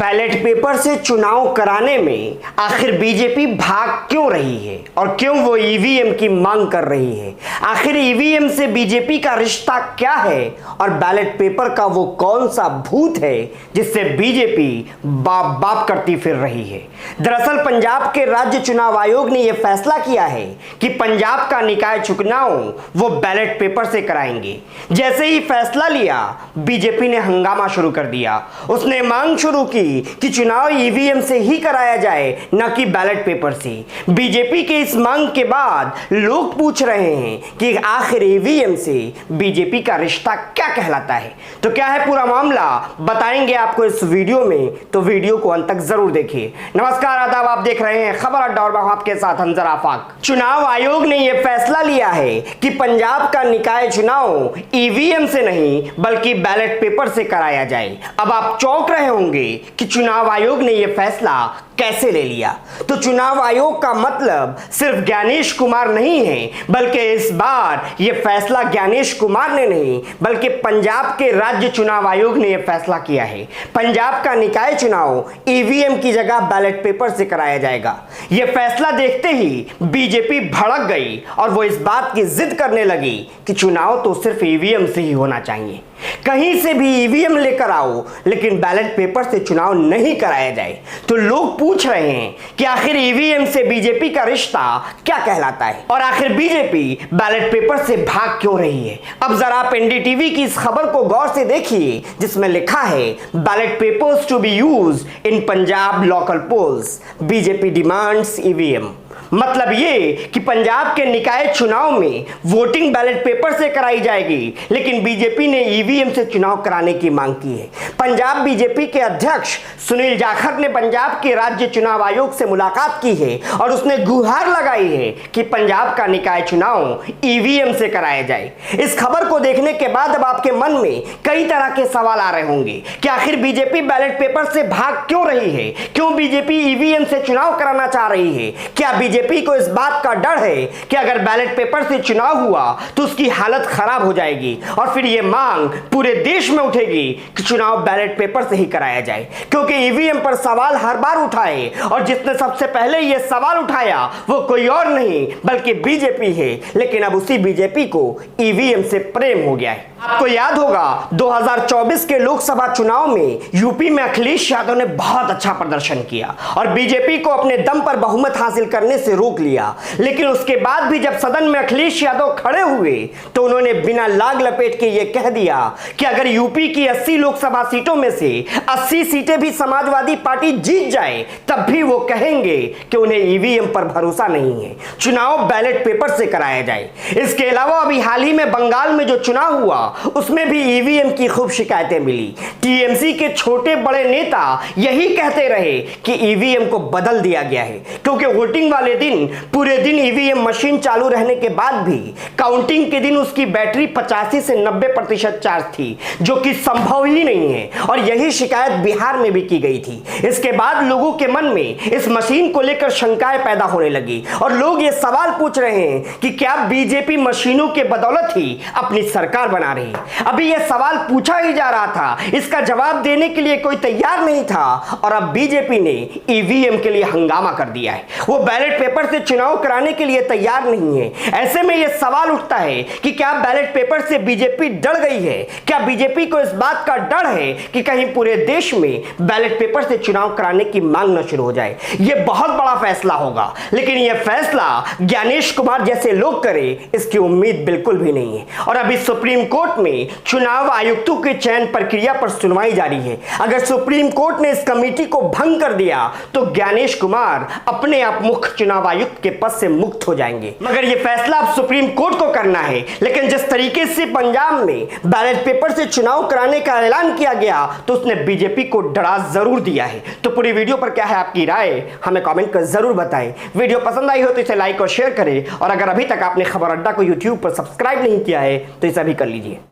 Ballot paper से चुनाव कराने में आखिर बीजेपी भाग क्यों रही है और क्यों वो ईवीएम की मांग कर रही है। आखिर ईवीएम से बीजेपी का रिश्ता क्या है और बैलेट पेपर का वो कौन सा भूत है जिससे बीजेपी बाप बाप करती फिर रही है। दरअसल पंजाब के राज्य चुनाव आयोग ने यह फैसला किया है कि पंजाब का निकाय चुनाव वो बैलेट पेपर से कराएंगे। जैसे ही फैसला लिया बीजेपी ने हंगामा शुरू कर दिया। उसने मांग शुरू की कि चुनाव ईवीएम से ही कराया जाए, न कि बैलेट पेपर से। बीजेपी के इस मांग के बाद लोग पूछ रहे हैं कि आखिर ईवीएम से बीजेपी का रिश्ता क्या कहलाता है। तो क्या है पूरा मामला, बताएंगे आपको इस वीडियो में, तो वीडियो को अंत तक जरूर देखिए। नमस्कार, आदाब, आप देख रहे हैं खबर अड्डा और मैं आपके साथ अंजर आफाक। चुनाव आयोग ने यह फैसला लिया है कि पंजाब का निकाय चुनाव ईवीएम से नहीं बल्कि बैलेट पेपर से कराया जाए। अब आप चौंक रहे होंगे कि चुनाव आयोग ने यह फैसला कैसे ले लिया। तो चुनाव आयोग का मतलब सिर्फ ज्ञानेश कुमार नहीं है, बल्कि इस बार यह फैसला ज्ञानेश कुमार ने नहीं बल्कि पंजाब के राज्य चुनाव आयोग ने यह फैसला किया है। पंजाब का निकाय चुनाव ईवीएम की जगह बैलेट पेपर से कराया जाएगा। यह फैसला देखते ही बीजेपी भड़क गई और वो इस बात की जिद करने लगी कि चुनाव तो सिर्फ ईवीएम से ही होना चाहिए, कहीं से भी ईवीएम लेकर आओ लेकिन बैलेट पेपर से चुनाव नहीं कराया जाए। तो लोग पूछ रहे हैं कि आखिर ईवीएम से बीजेपी का रिश्ता क्या कहलाता है और आखिर बीजेपी बैलेट पेपर से भाग क्यों रही है। अब जरा आप एनडीटीवी की इस खबर को गौर से देखिए जिसमें लिखा है ballot papers to be used in Punjab local polls, BJP demands EVM. मतलब ये कि पंजाब के निकाय चुनाव में वोटिंग बैलेट पेपर से कराई जाएगी, लेकिन बीजेपी ने ईवीएम से चुनाव कराने की मांग की है। पंजाब बीजेपी के अध्यक्ष सुनील जाखड़ ने पंजाब के राज्य चुनाव आयोग से मुलाकात की है और उसने गुहार लगाई है कि पंजाब का निकाय चुनाव ईवीएम से कराया जाए। इस खबर को देखने के बाद अब आपके मन में कई तरह के सवाल आ रहे होंगे कि आखिर बीजेपी बैलेट पेपर से भाग क्यों रही है, क्यों बीजेपी ईवीएम से चुनाव कराना चाह रही है। क्या बीजेपी को इस बात का डर है कि अगर बैलेट पेपर से चुनाव हुआ तो उसकी हालत खराब हो जाएगी और फिर यह मांग पूरे देश में उठेगी कि चुनाव बैलेट पेपर से ही कराया जाए, क्योंकि ईवीएम पर सवाल हर बार उठाए और जिसने सबसे पहले यह सवाल उठाया वो कोई और नहीं बल्कि बीजेपी है। लेकिन अब उसी बीजेपी को ईवीएम से प्रेम हो गया है। आपको याद होगा 2024 के लोकसभा चुनाव में यूपी में अखिलेश यादव ने बहुत अच्छा प्रदर्शन किया और बीजेपी को अपने दम पर बहुमत हासिल करने से रोक लिया। लेकिन उसके बाद भी जब सदन में अखिलेश यादव खड़े हुए तो उन्होंने बिना लाग लपेट के यह कह दिया कि अगर यूपी की 80 लोकसभा सीटों में से 80 सीटें भी समाजवादी पार्टी जीत जाए तब भी वो कहेंगे कि उन्हें ईवीएम पर भरोसा नहीं है, चुनाव बैलेट पेपर से कराया जाए। इसके अलावा अभी हाल ही में बंगाल में जो चुनाव हुआ उसमें भी ईवीएम की खूब शिकायतें मिली। टीएमसी के छोटे बड़े नेता यही कहते रहे कि ईवीएम को बदल दिया गया है, क्योंकि वोटिंग वाले दिन पूरे दिन ईवीएम मशीन चालू रहने के बाद भी काउंटिंग के दिन उसकी बैटरी 85 से 90% चार्ज थी, जो कि संभव ही नहीं है। और यही शिकायत बिहार में भी की गई थी। इसके बाद लोगों के मन में इस मशीन को लेकर शंकाएं पैदा होने लगी और लोग ये सवाल पूछ रहे हैं कि क्या बीजेपी मशीनों के बदौलत ही अपनी सरकार बना रही। अभी यह सवाल पूछा ही जा रहा था, इसका जवाब देने के लिए कोई तैयार नहीं था और अब बीजेपी ने ईवीएम के लिए हंगामा कर दिया है। वो बैलेट पेपर से चुनाव कराने के लिए तैयार नहीं है। ऐसे में यह सवाल उठता है कि क्या बैलेट पेपर से बीजेपी डर गई है। क्या बीजेपी को इस बात का डर है कि कहीं पूरे देश में बैलेट पेपर से चुनाव कराने की मांग न शुरू हो जाए। यह बहुत बड़ा फैसला होगा, लेकिन यह फैसला ज्ञानेश कुमार जैसे लोग करे इसकी उम्मीद बिल्कुल भी नहीं है। और अभी सुप्रीम कोर्ट में चुनाव आयुक्तों के चयन प्रक्रिया पर सुनवाई जारी है। अगर सुप्रीम कोर्ट ने इस कमेटी को भंग कर दिया तो ज्ञानेश कुमार अपने आप मुख्य चुनाव आयुक्त के पद से मुक्त हो जाएंगे। मगर यह फैसला अब सुप्रीम कोर्ट को करना है। लेकिन जिस तरीके से पंजाब में बैलेट पेपर से चुनाव कराने का ऐलान किया गया तो उसने बीजेपी को डरा जरूर दिया है। तो पूरी वीडियो पर क्या है आपकी राय, हमें कमेंट कर जरूर बताएं। वीडियो पसंद आई हो तो इसे लाइक और शेयर करें और अगर अभी तक आपने खबर अड्डा को यूट्यूब पर सब्सक्राइब नहीं किया है तो इसे अभी कर लीजिए।